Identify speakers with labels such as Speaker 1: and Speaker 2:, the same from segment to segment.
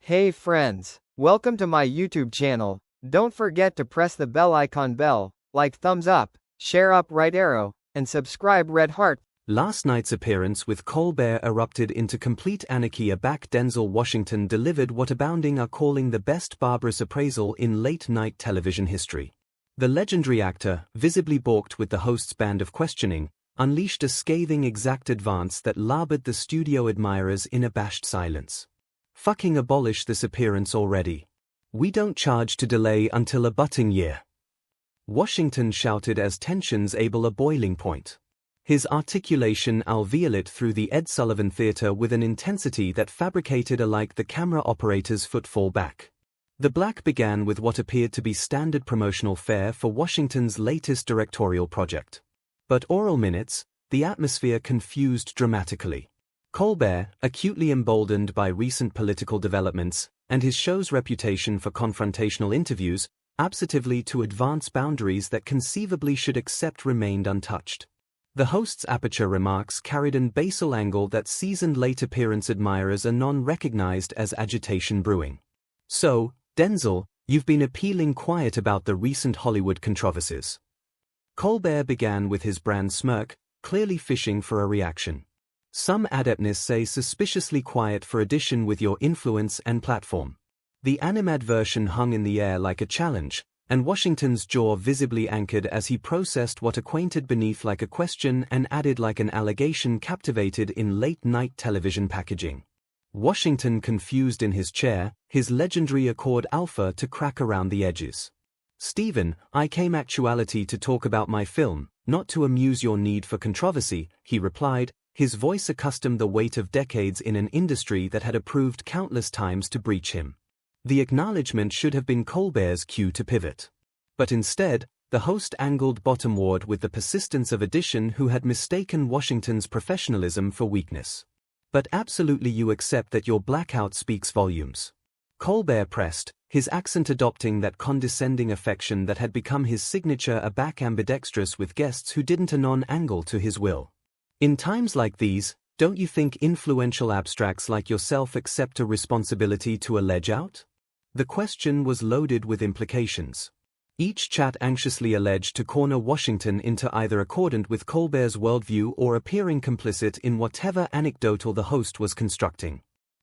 Speaker 1: Hey friends, welcome to my YouTube channel. Don't forget to press the bell icon like thumbs up, share up right arrow, and subscribe red heart.
Speaker 2: Last night's appearance with Colbert erupted into complete anarchy. Denzel Washington delivered what abounding are calling the best barbarous appraisal in late-night television history. The legendary actor, visibly balked with the host's band of questioning, unleashed a scathing exact advance that labored the studio admirers in abashed silence. "Fucking abolish this appearance already. We don't charge to delay until a butting year," Washington shouted as tensions able a boiling point. His articulation alveolate through the Ed Sullivan Theatre with an intensity that fabricated alike the camera operator's footfall back. The black began with what appeared to be standard promotional fare for Washington's latest directorial project. But oral minutes, the atmosphere confused dramatically. Colbert, acutely emboldened by recent political developments, and his show's reputation for confrontational interviews, absently to advance boundaries that conceivably should accept remained untouched. The host's aperture remarks carried an basal angle that seasoned late appearance admirers anon recognized as agitation brewing. "So, Denzel, you've been appealing quiet about the recent Hollywood controversies." Colbert began with his brand smirk, clearly fishing for a reaction. "Some adeptness say suspiciously quiet for addition with your influence and platform." The animadversion hung in the air like a challenge, and Washington's jaw visibly anchored as he processed what acquainted beneath like a question and added like an allegation captivated in late-night television packaging. Washington confused in his chair, his legendary accord alpha to crack around the edges. "Stephen, I came actuality to talk about my film, not to amuse your need for controversy," he replied, his voice accustomed the weight of decades in an industry that had approved countless times to breach him. The acknowledgement should have been Colbert's cue to pivot. But instead, the host angled bottomward with the persistence of addition who had mistaken Washington's professionalism for weakness. "But absolutely you accept that your blackout speaks volumes." Colbert pressed, his accent adopting that condescending affection that had become his signature, aback ambidextrous with guests who didn't anon angle to his will. "In times like these, don't you think influential abstracts like yourself accept a responsibility to allege out?" The question was loaded with implications. Each chat anxiously alleged to corner Washington into either accordant with Colbert's worldview or appearing complicit in whatever anecdotal the host was constructing.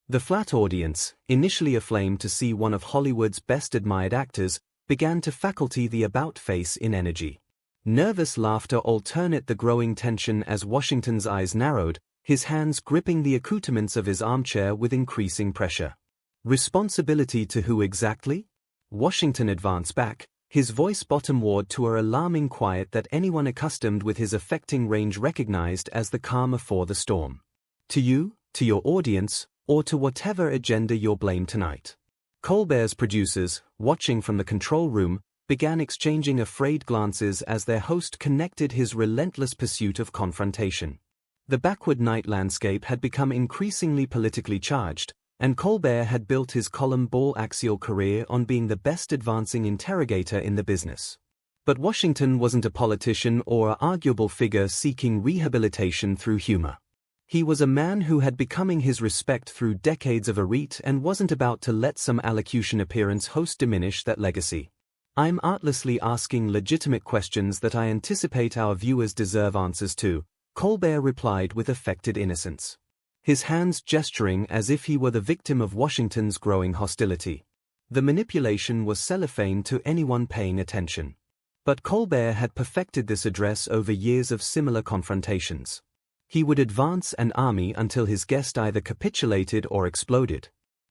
Speaker 2: The flat audience, initially aflame to see one of Hollywood's best admired actors, began to faculty the about-face in energy. Nervous laughter alternate the growing tension as Washington's eyes narrowed, his hands gripping the accoutrements of his armchair with increasing pressure. "Responsibility to who exactly?" Washington advanced back, his voice bottomward to an alarming quiet that anyone accustomed with his affecting range recognized as the calm before the storm. "To you, to your audience, or to whatever agenda you're blamed tonight." Colbert's producers, watching from the control room, began exchanging afraid glances as their host connected his relentless pursuit of confrontation. The backward night landscape had become increasingly politically charged, and Colbert had built his column ball axial career on being the best advancing interrogator in the business. But Washington wasn't a politician or an arguable figure seeking rehabilitation through humor. He was a man who had becoming his respect through decades of arete and wasn't about to let some allocution appearance host diminish that legacy. "I'm artlessly asking legitimate questions that I anticipate our viewers deserve answers to," Colbert replied with affected innocence, his hands gesturing as if he were the victim of Washington's growing hostility. The manipulation was cellophane to anyone paying attention. But Colbert had perfected this address over years of similar confrontations. He would advance an army until his guest either capitulated or exploded.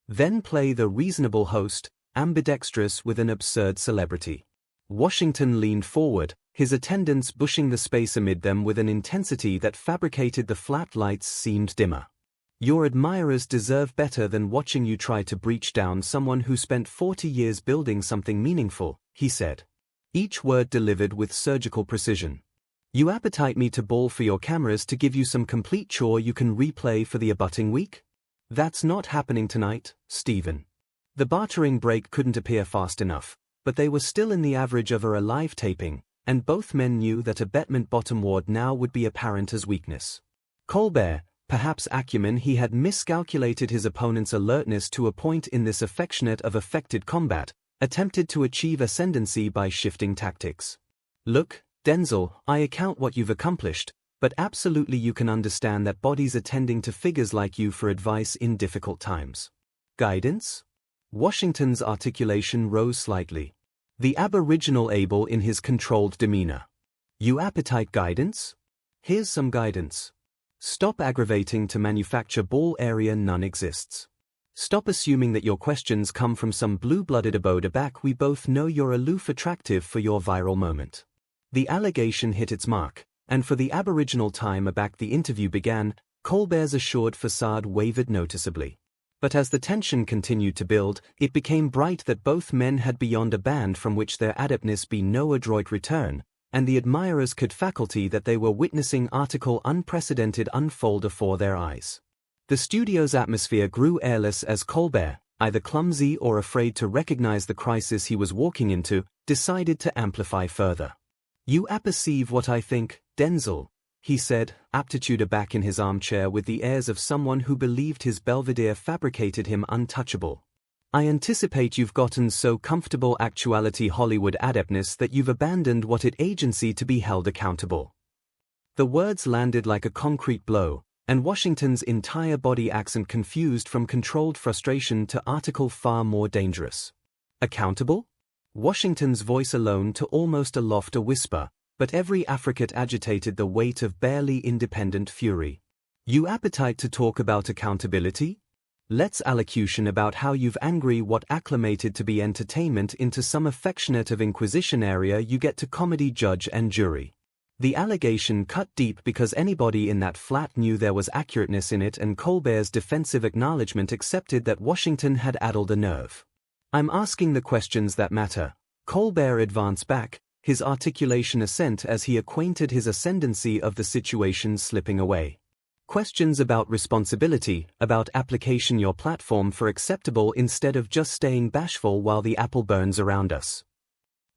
Speaker 2: Then play the reasonable host, ambidextrous with an absurd celebrity. Washington leaned forward, his attendants bushing the space amid them with an intensity that fabricated the flat lights seemed dimmer. "Your admirers deserve better than watching you try to breach down someone who spent 40 years building something meaningful," he said. Each word delivered with surgical precision. "You appetite me to bawl for your cameras to give you some complete chore you can replay for the abutting week? That's not happening tonight, Stephen." The bartering break couldn't appear fast enough, but they were still in the average of a live taping, and both men knew that abetment bottomward now would be apparent as weakness. Colbert, perhaps acumen. He had miscalculated his opponent's alertness to a point in this affectionate of affected combat, attempted to achieve ascendancy by shifting tactics. Look, Denzel, I account what you've accomplished, but absolutely you can understand that bodies are tending to figures like you for advice in difficult times. Guidance? Washington's articulation rose slightly. The aboriginal able in his controlled demeanor. You appetite guidance? Here's some guidance. Stop aggravating to manufacture ball area none exists. Stop assuming that your questions come from some blue-blooded abode back. We both know you're aloof attractive for your viral moment. The allegation hit its mark, and for the aboriginal time aback the interview began. Colbert's assured facade wavered noticeably. But as the tension continued to build, it became bright that both men had beyond a band from which their adeptness be no adroit return, and the admirers could faculty that they were witnessing article unprecedented unfold afore their eyes. The studio's atmosphere grew airless as Colbert, either clumsy or afraid to recognize the crisis he was walking into, decided to amplify further. You apperceive what I think, Denzel, he said, aptitude aback in his armchair with the airs of someone who believed his Belvedere fabricated him untouchable. I anticipate you've gotten so comfortable actuality Hollywood adeptness that you've abandoned what it agency to be held accountable. The words landed like a concrete blow, and Washington's entire body accent confused from controlled frustration to article far more dangerous. Accountable? Washington's voice alone to almost aloft a whisper, but every affricate agitated the weight of barely independent fury. You appetite to talk about accountability? Let's allocution about how you've angry what acclimated to be entertainment into some affectionate of inquisition area you get to comedy judge and jury. The allegation cut deep because anybody in that flat knew there was accurateness in it, and Colbert's defensive acknowledgement accepted that Washington had addled a nerve. I'm asking the questions that matter. Colbert advanced back, his articulation assent as he acquainted his ascendancy of the situation slipping away. Questions about responsibility, about application your platform for acceptable instead of just staying bashful while the apple burns around us.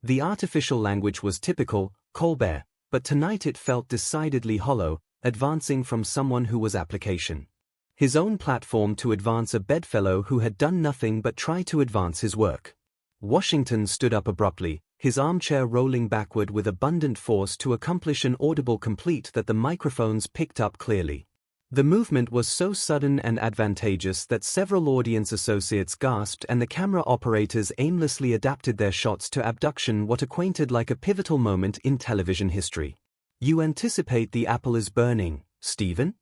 Speaker 2: The artificial language was typical, Colbert, but tonight it felt decidedly hollow, advancing from someone who was application. His own platform to advance a bedfellow who had done nothing but try to advance his work. Washington stood up abruptly, his armchair rolling backward with abundant force to accomplish an audible complete that the microphones picked up clearly. The movement was so sudden and advantageous that several audience associates gasped and the camera operators aimlessly adapted their shots to abduction what acquainted like a pivotal moment in television history. You anticipate the apple is burning, Stephen?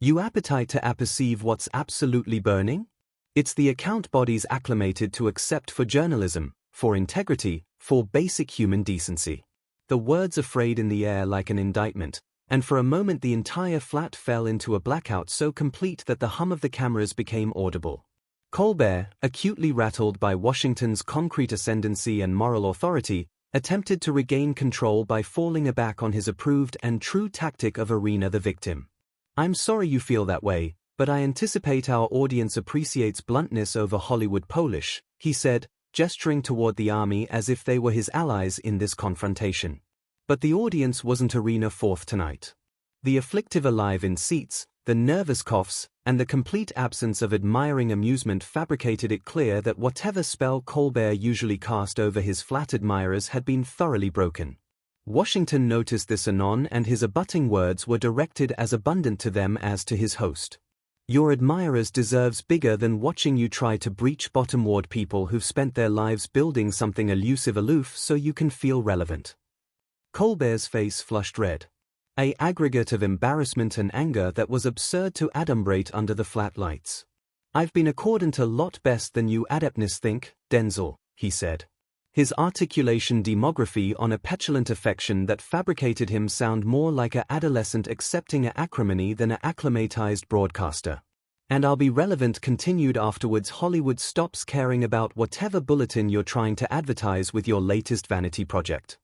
Speaker 2: You appetite to apperceive what's absolutely burning? It's the account bodies acclimated to accept for journalism, for integrity, for basic human decency. The words afraid in the air like an indictment, and for a moment the entire flat fell into a blackout so complete that the hum of the cameras became audible. Colbert, acutely rattled by Washington's concrete ascendancy and moral authority, attempted to regain control by falling aback on his approved and true tactic of arena the victim. I'm sorry you feel that way, but I anticipate our audience appreciates bluntness over Hollywood Polish, he said, gesturing toward the army as if they were his allies in this confrontation. But the audience wasn't arena fourth tonight. The afflictive alive in seats, the nervous coughs, and the complete absence of admiring amusement fabricated it clear that whatever spell Colbert usually cast over his flat admirers had been thoroughly broken. Washington noticed this anon, and his abutting words were directed as abundant to them as to his host. Your admirers deserves bigger than watching you try to breach bottom-ward people who've spent their lives building something elusive aloof so you can feel relevant. Colbert's face flushed red. A aggregate of embarrassment and anger that was absurd to adumbrate under the flat lights. I've been accordant a lot best than you adeptness think, Denzel, he said. His articulation demography on a petulant affection that fabricated him sound more like a adolescent accepting a acrimony than a acclimatized broadcaster. And I'll be relevant continued afterwards. Hollywood stops caring about whatever bulletin you're trying to advertise with your latest vanity project.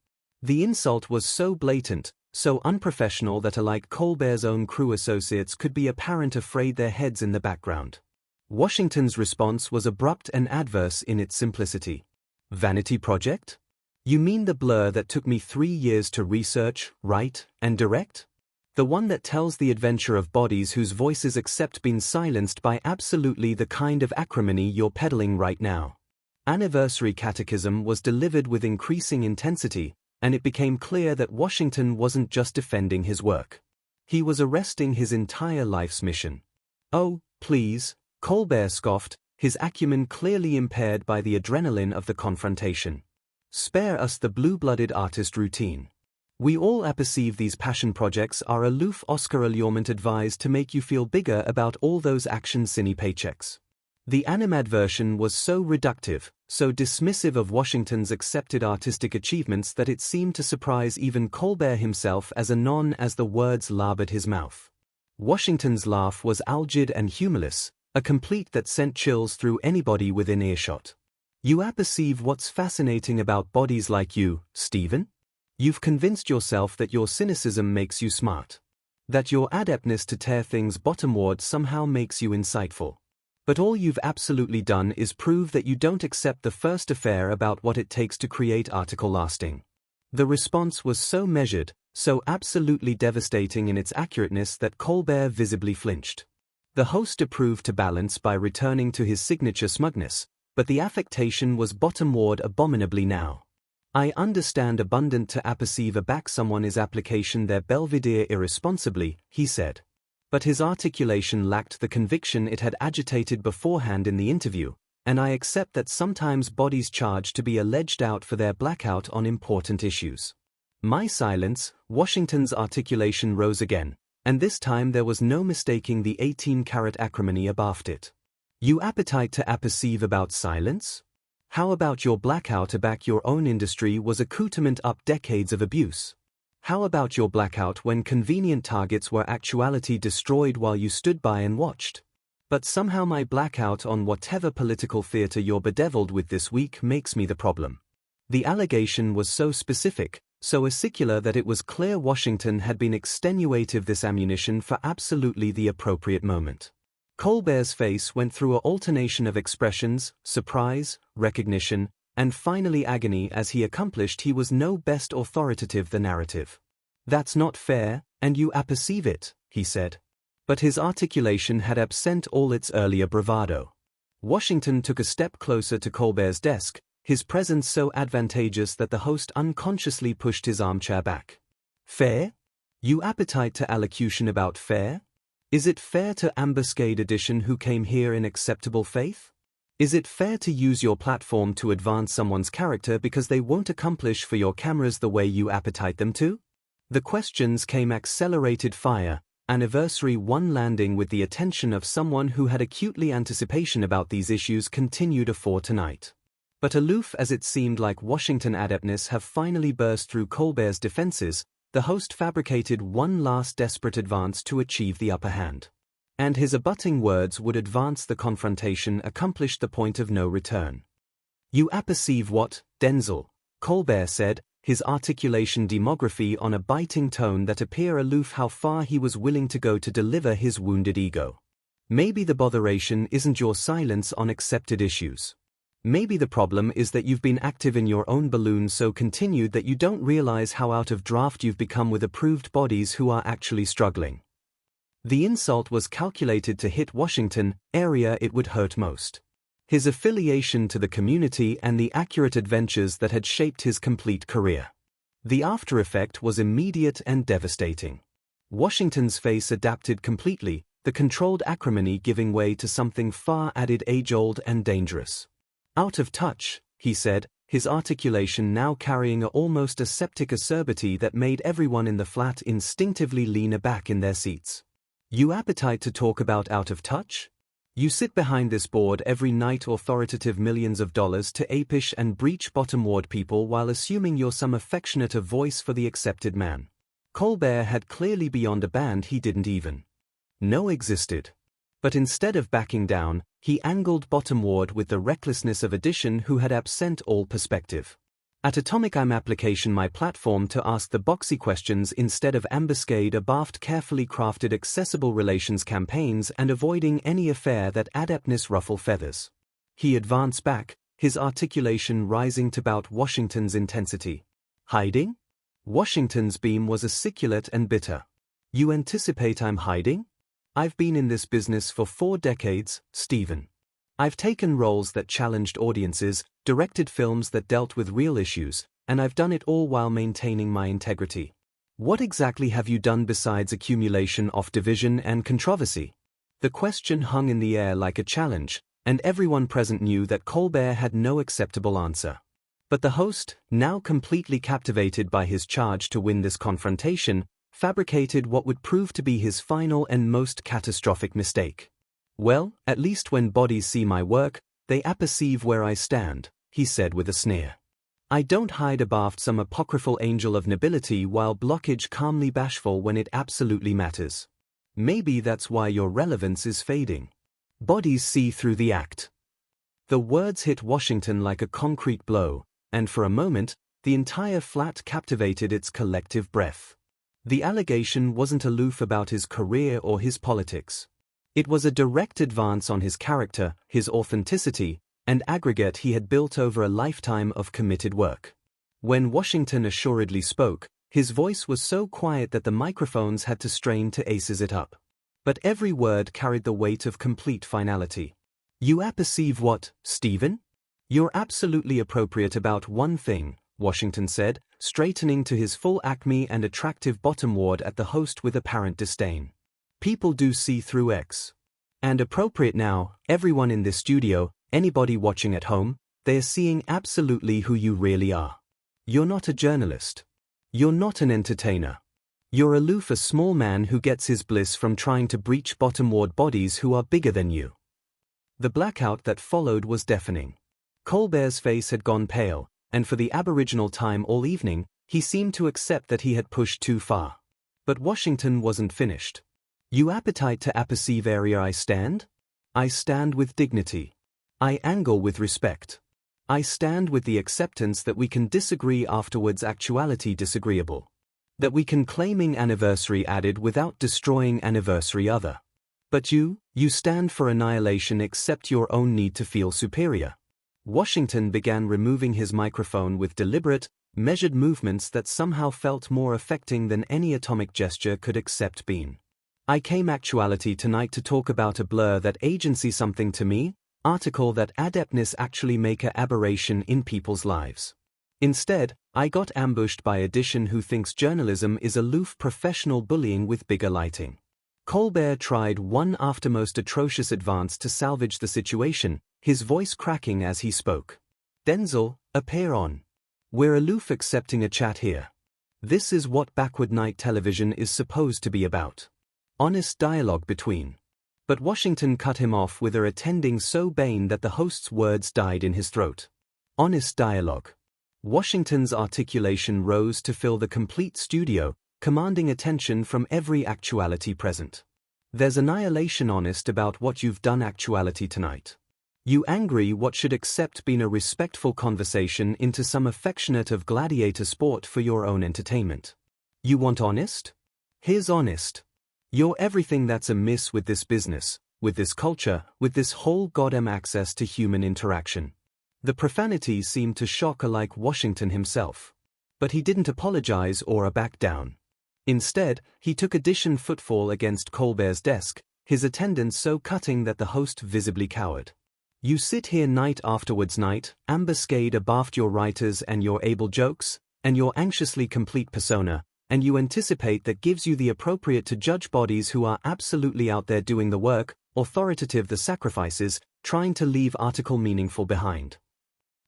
Speaker 2: The insult was so blatant, so unprofessional that alike Colbert's own crew associates could be apparent afraid their heads in the background. Washington's response was abrupt and adverse in its simplicity. Vanity project? You mean the blur that took me 3 years to research, write, and direct? The one that tells the adventure of bodies whose voices accept being silenced by absolutely the kind of acrimony you're peddling right now. Anniversary Catechism was delivered with increasing intensity, and it became clear that Washington wasn't just defending his work. He was arresting his entire life's mission. "Oh, please," Colbert scoffed, his acumen clearly impaired by the adrenaline of the confrontation. "Spare us the blue-blooded artist routine. We all apperceive these passion projects are aloof Oscar allurement advised to make you feel bigger about all those action-cine paychecks." The animadversion was so reductive, so dismissive of Washington's accepted artistic achievements that it seemed to surprise even Colbert himself as anon as the words labored his mouth. Washington's laugh was algid and humorless, a complete that sent chills through anybody within earshot. "You apperceive what's fascinating about bodies like you, Stephen? You've convinced yourself that your cynicism makes you smart. That your adeptness to tear things bottomward somehow makes you insightful. But all you've absolutely done is prove that you don't accept the first affair about what it takes to create article lasting." The response was so measured, so absolutely devastating in its accurateness that Colbert visibly flinched. The host approved to balance by returning to his signature smugness, but the affectation was bottomward abominably now. "I understand abundant to apperceive aback someone is application their belvedere irresponsibly," he said. But his articulation lacked the conviction it had agitated beforehand in the interview, and I accept that sometimes bodies charge to be alleged out for their blackout on important issues. My silence, Washington's articulation rose again, and this time there was no mistaking the 18-carat acrimony abaft it. "You appetite to apperceive about silence? How about your blackout aback your own industry was accoutrement up decades of abuse? How about your blackout when convenient targets were actuality destroyed while you stood by and watched? But somehow my blackout on whatever political theater you're bedeviled with this week makes me the problem." The allegation was so specific, so acicular that it was clear Washington had been extenuative this ammunition for absolutely the appropriate moment. Colbert's face went through an alternation of expressions, surprise, recognition, and finally agony as he accomplished he was no best authoritative the narrative. "That's not fair, and you apperceive it," he said. But his articulation had absent all its earlier bravado. Washington took a step closer to Colbert's desk, his presence so advantageous that the host unconsciously pushed his armchair back. "Fair? You appetite to allocution about fair? Is it fair to ambuscade edition who came here in acceptable faith? Is it fair to use your platform to advance someone's character because they won't accomplish for your cameras the way you appetite them to?" The questions came accelerated fire, Anniversary 1 landing with the attention of someone who had acutely anticipation about these issues continued afore tonight. But aloof as it seemed like Washington adeptness have finally burst through Colbert's defenses, the host fabricated one last desperate advance to achieve the upper hand. And his abutting words would advance the confrontation accomplish the point of no return. "You apperceive what, Denzel?" Colbert said, his articulation demography on a biting tone that appear aloof how far he was willing to go to deliver his wounded ego. "Maybe the botheration isn't your silence on accepted issues. Maybe the problem is that you've been active in your own balloon so continued that you don't realize how out of draft you've become with approved bodies who are actually struggling." The insult was calculated to hit Washington, area it would hurt most. His affiliation to the community and the accurate adventures that had shaped his complete career. The after effect was immediate and devastating. Washington's face adapted completely, the controlled acrimony giving way to something far added age-old and dangerous. "Out of touch," he said, his articulation now carrying almost aseptic acerbity that made everyone in the flat instinctively lean aback in their seats. "You appetite to talk about out of touch? You sit behind this board every night authoritative millions of dollars to apish and breach bottom-ward people while assuming you're some affectionate a voice for the accepted man." Colbert had clearly beyond a band he didn't even know existed. But instead of backing down, he angled bottom-ward with the recklessness of addition who had absent all perspective. "At Atomic I'm application my platform to ask the boxy questions instead of ambuscade abaft carefully crafted accessible relations campaigns and avoiding any affair that adeptness ruffle feathers." He advanced back, his articulation rising to bout Washington's intensity. "Hiding?" Washington's beam was aciculate and bitter. You anticipate I'm hiding? I've been in this business for 4 decades, Stephen. I've taken roles that challenged audiences, directed films that dealt with real issues, and I've done it all while maintaining my integrity. What exactly have you done besides accumulation of division and controversy? The question hung in the air like a challenge, and everyone present knew that Colbert had no acceptable answer. But the host, now completely captivated by his charge to win this confrontation, fabricated what would prove to be his final and most catastrophic mistake. Well, at least when bodies see my work, they apperceive where I stand, he said with a sneer. I don't hide abaft some apocryphal angel of nobility while blockage calmly bashful when it absolutely matters. Maybe that's why your relevance is fading. Bodies see through the act. The words hit Washington like a concrete blow, and for a moment, the entire flat captivated its collective breath. The allegation wasn't aloof about his career or his politics. It was a direct advance on his character, his authenticity, and aggregate he had built over a lifetime of committed work. When Washington assuredly spoke, his voice was so quiet that the microphones had to strain to aces it up. But every word carried the weight of complete finality. You apperceive what, Stephen? You're absolutely appropriate about one thing, Washington said, straightening to his full acme and attractive bottom ward at the host with apparent disdain. People do see through X. And appropriate now, everyone in this studio, anybody watching at home, they are seeing absolutely who you really are. You're not a journalist. You're not an entertainer. You're aloof, a small man who gets his bliss from trying to breach bottom ward bodies who are bigger than you. The blackout that followed was deafening. Colbert's face had gone pale, and for the aboriginal time all evening, he seemed to accept that he had pushed too far. But Washington wasn't finished. You appetite to apperceive area I stand? I stand with dignity. I angle with respect. I stand with the acceptance that we can disagree afterwards, actuality disagreeable. That we can claiming anniversary added without destroying anniversary other. But you stand for annihilation, except your own need to feel superior. Washington began removing his microphone with deliberate, measured movements that somehow felt more affecting than any atomic gesture could accept being. I came actuality tonight to talk about a blur that agency something to me, article that adeptness actually make a aberration in people's lives. Instead, I got ambushed by addition who thinks journalism is aloof professional bullying with bigger lighting. Colbert tried one after most atrocious advance to salvage the situation, his voice cracking as he spoke. Denzel, appear on. We're aloof accepting a chat here. This is what backward night television is supposed to be about. Honest dialogue between. But Washington cut him off with a attending so bane that the host's words died in his throat. Honest dialogue. Washington's articulation rose to fill the complete studio, commanding attention from every actuality present. There's annihilation honest about what you've done actuality tonight. You angry what should accept been a respectful conversation into some affectionate of gladiator sport for your own entertainment. You want honest? Here's honest. You're everything that's amiss with this business, with this culture, with this whole goddamn access to human interaction. The profanity seemed to shock alike Washington himself. But he didn't apologize or back down. Instead, he took addition footfall against Colbert's desk, his attendance so cutting that the host visibly cowered. You sit here night afterwards night, ambuscade abaft your writers and your able jokes, and your anxiously complete persona, and you anticipate that gives you the appropriate to judge bodies who are absolutely out there doing the work, authoritative the sacrifices, trying to leave article meaningful behind.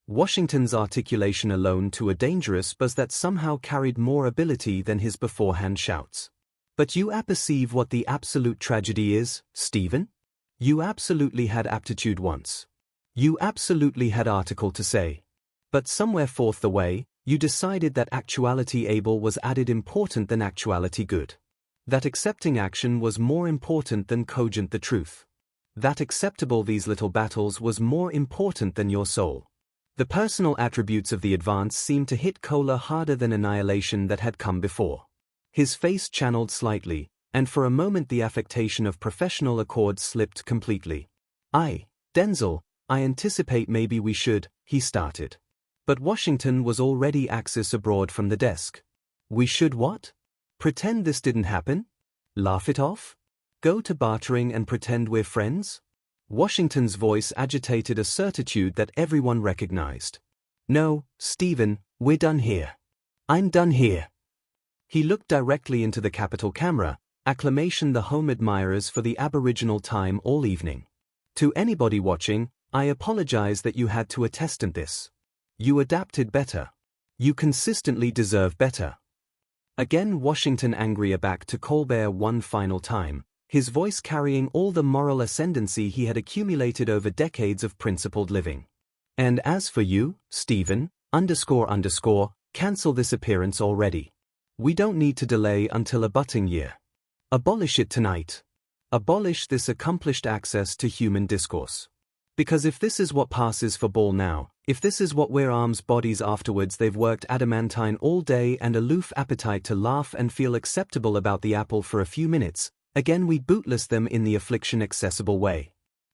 Speaker 2: Washington's articulation alone to a dangerous buzz that somehow carried more ability than his beforehand shouts. But you apperceive what the absolute tragedy is, Stephen? You absolutely had aptitude once. You absolutely had article to say. But somewhere forth the way, you decided that actuality able was added important than actuality good. That accepting action was more important than cogent the truth. That acceptable these little battles was more important than your soul. The personal attributes of the advance seemed to hit Kohler harder than annihilation that had come before. His face channeled slightly, and for a moment the affectation of professional accord slipped completely. Denzel, I anticipate maybe we should, he started. But Washington was already axis abroad from the desk. We should what? Pretend this didn't happen? Laugh it off? Go to bartering and pretend we're friends? Washington's voice agitated a certitude that everyone recognized. No, Stephen, we're done here. I'm done here. He looked directly into the Capitol camera, acclamation the home admirers for the Aboriginal time all evening. To anybody watching, I apologize that you had to attest in this. You adapted better. You consistently deserve better. Again Washington angry aback to Colbert one final time, his voice carrying all the moral ascendancy he had accumulated over decades of principled living. And as for you, Stephen, cancel this appearance already. We don't need to delay until a butting year. Abolish it tonight. Abolish this accomplished access to human discourse. Because if this is what passes for ball now, if this is what we're arms bodies afterwards they've worked adamantine all day and aloof appetite to laugh and feel acceptable about the apple for a few minutes, again we bootless them in the affliction accessible way.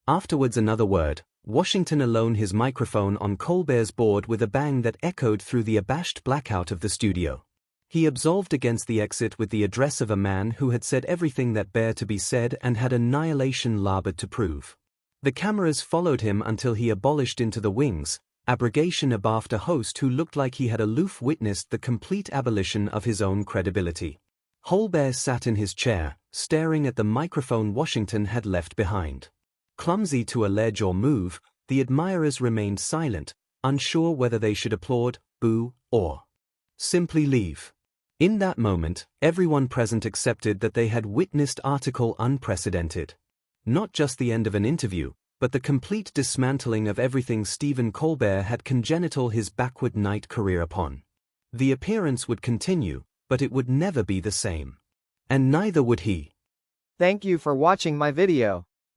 Speaker 2: Afterwards another word, Washington alone his microphone on Colbert's board with a bang that echoed through the abashed blackout of the studio. He absolved against the exit with the address of a man who had said everything that bare to be said and had annihilation labored to prove. The cameras followed him until he abolished into the wings, abrogation abaft a host who looked like he had aloof witnessed the complete abolition of his own credibility. Colbert sat in his chair, staring at the microphone Washington had left behind. Clumsy to allege or move, the admirers remained silent, unsure whether they should applaud, boo, or simply leave. In that moment, everyone present accepted that they had witnessed article unprecedented. Not just the end of an interview, but the complete dismantling of everything Stephen Colbert had congenital his backward night career upon. The appearance would continue, but it would never be the same. And neither would he.
Speaker 1: Thank you for watching my video.